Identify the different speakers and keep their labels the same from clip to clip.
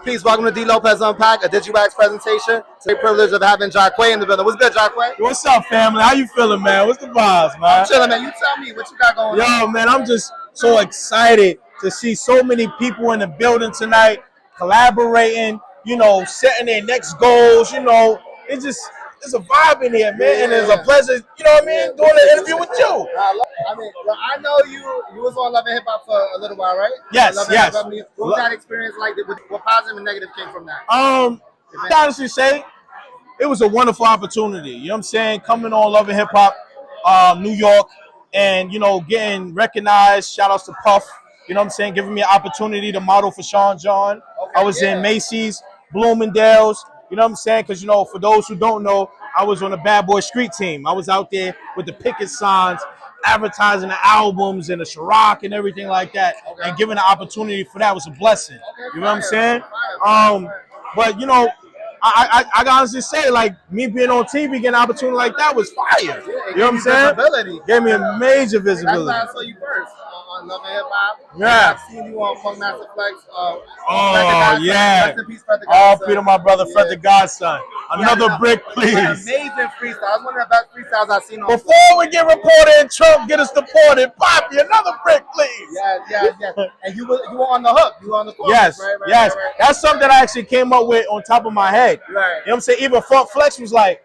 Speaker 1: Peace. Welcome to D. Lopez Unpack, a DigiWax presentation. It's a privilege of having Jaquae in the building. What's good, Jaquae?
Speaker 2: What's up, family? How you feeling, man? What's the vibes, man?
Speaker 1: I'm chilling, man. You tell me what you got going on.
Speaker 2: Yo, man, I'm just so excited to see so many people in the building tonight, collaborating, setting their next goals. It's a vibe in here, man, and it's a pleasure, doing an interview with you.
Speaker 1: I know you was on Love and Hip Hop for a little while, right?
Speaker 2: Yes.
Speaker 1: What was that experience like? What positive and negative came from that?
Speaker 2: I honestly say it was a wonderful opportunity. You know what I'm saying? Coming on Love and Hip Hop, New York, and getting recognized. Shout outs to Puff. You know what I'm saying? Giving me an opportunity to model for Sean John. I was in Macy's, Bloomingdale's. You know what I'm saying? Because, for those who don't know, I was on the Bad Boy Street team. I was out there with the picket signs, advertising the albums and the Ciroc and everything like that. Okay. And giving the opportunity for that was a blessing. You know what I'm saying? But, I can honestly say, like, me being on TV, getting an opportunity like that was fire. You know what I'm saying?
Speaker 1: Visibility.
Speaker 2: Gave me a major visibility.
Speaker 1: That's why I saw you first on Love and Hip Hop.
Speaker 2: Yeah.
Speaker 1: I've seen you on Funk Master Flex.
Speaker 2: Yeah.
Speaker 1: Rest in peace, Fred the
Speaker 2: Oh, Peter, my brother, Fred the Godson. Another brick, please.
Speaker 1: Amazing freestyle. I was one of the best freestyles I've seen on.
Speaker 2: Before we get reported and Trump get us deported, Poppy, another brick, please.
Speaker 1: Yes. And you were on the hook. You were on the chorus.
Speaker 2: Yes. That's something that I actually came up with on top of my head.
Speaker 1: Right.
Speaker 2: You know what I'm saying? Even Funk Flex was like,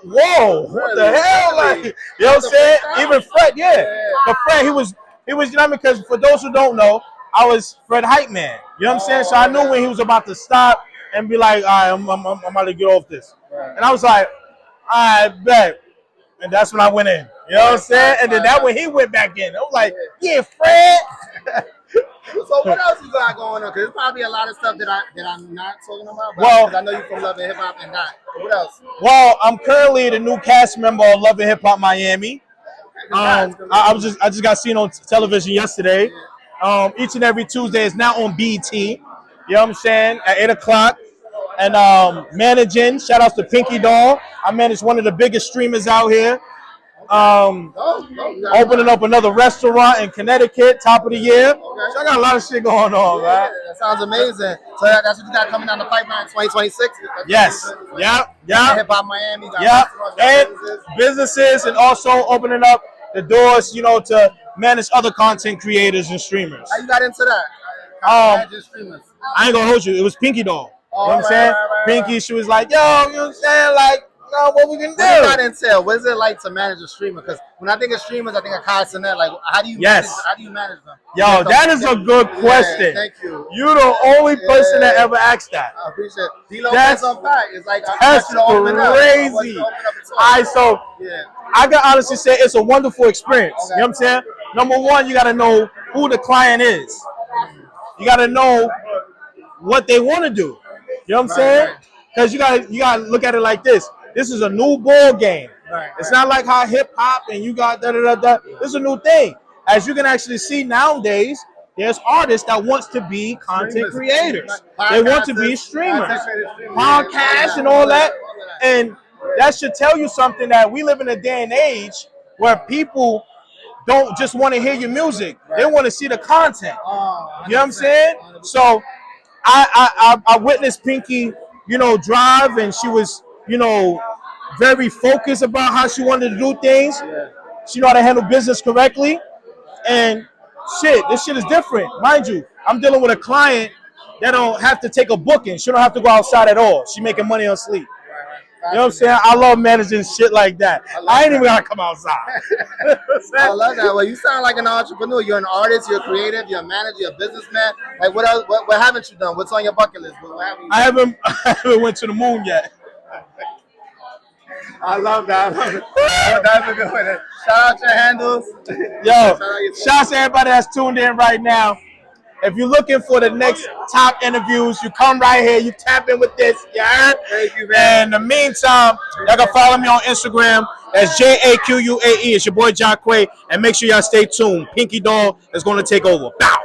Speaker 2: whoa, what the hell? Like, you know what I'm saying? Even Fred, But Fred, he was, because for those who don't know, I was Fred Hype Man. You know what I'm saying? So I knew when he was about to stop and be like, all right, I'm about to get off this. Right. And I was like, all right, bet. And that's when I went in. You know what I'm saying? And then that when he went back in. I was like, yeah, Fred.
Speaker 1: So what else you got going on? Because there's probably a lot of stuff that I'm not talking about. But I know you're from Love and Hip Hop and that. What else?
Speaker 2: Well, I'm currently the new cast member of Love and Hip Hop Miami. I just got seen on television yesterday. Each and every Tuesday is now on BT. You know what I'm saying? At 8 o'clock. And managing, shout outs to Pinky Doll. I manage one of the biggest streamers out here. Opening up another restaurant in Connecticut, top of the year. Okay. So I got a lot of shit going on, man.
Speaker 1: That sounds amazing. So that's what you got coming down the pipeline in 2026?
Speaker 2: Yes. Yep.
Speaker 1: Hip Hop Miami.
Speaker 2: Yep. And businesses and also opening up the doors, to manage other content creators and streamers.
Speaker 1: How you got into that? Streamers.
Speaker 2: I ain't gonna hold you. It was Pinky Doll. You know what I'm saying? Pinky, she was like, yo, you know what I'm saying? Like, what we can do?
Speaker 1: What does that entail? What is it like to manage a streamer? Because when I think of streamers, I think of Kai Cenat. Like, how do you manage them?
Speaker 2: Yo, that is a good question.
Speaker 1: Thank you.
Speaker 2: You're the only person that ever asked that.
Speaker 1: I appreciate it. D-Lopez Unpack. It's like,
Speaker 2: that's crazy. I can honestly say it's a wonderful experience. Okay. You know what I'm saying? Number one, you got to know who the client is. You got to know what they want to do. You know what I'm saying? Because you gotta look at it like this. This is a new ball game. It's not like how hip hop and you got da. This is a new thing. As you can actually see nowadays, there's artists that wants to be content creators. They want to be streamers, podcasts and all that. And that should tell you something, that we live in a day and age where people don't just want to hear your music. They want to see the content. You know what I'm saying? So I witnessed Pinky, drive, and she was, very focused about how she wanted to do things. She know how to handle business correctly. And this shit is different. Mind you, I'm dealing with a client that don't have to take a booking. She don't have to go outside at all. She making money on sleep. You know what I'm saying? I love managing shit like that. I ain't even gotta come outside.
Speaker 1: I love that. Well, you sound like an entrepreneur. You're an artist. You're creative. You're a manager. You're a businessman. Like, what else? What haven't you done? What's on your bucket list?
Speaker 2: I haven't went to the moon yet.
Speaker 1: I love that. That's a good one. Shout out your handles.
Speaker 2: Yo, shout out to everybody that's tuned in right now. If you're looking for the next top interviews, you come right here. You tap in with this. You heard?
Speaker 1: Thank you, man.
Speaker 2: And in the meantime, y'all can follow me on Instagram. That's Jaquae. It's your boy Jaquae. And make sure y'all stay tuned. Pinky Doll is going to take over. Bow.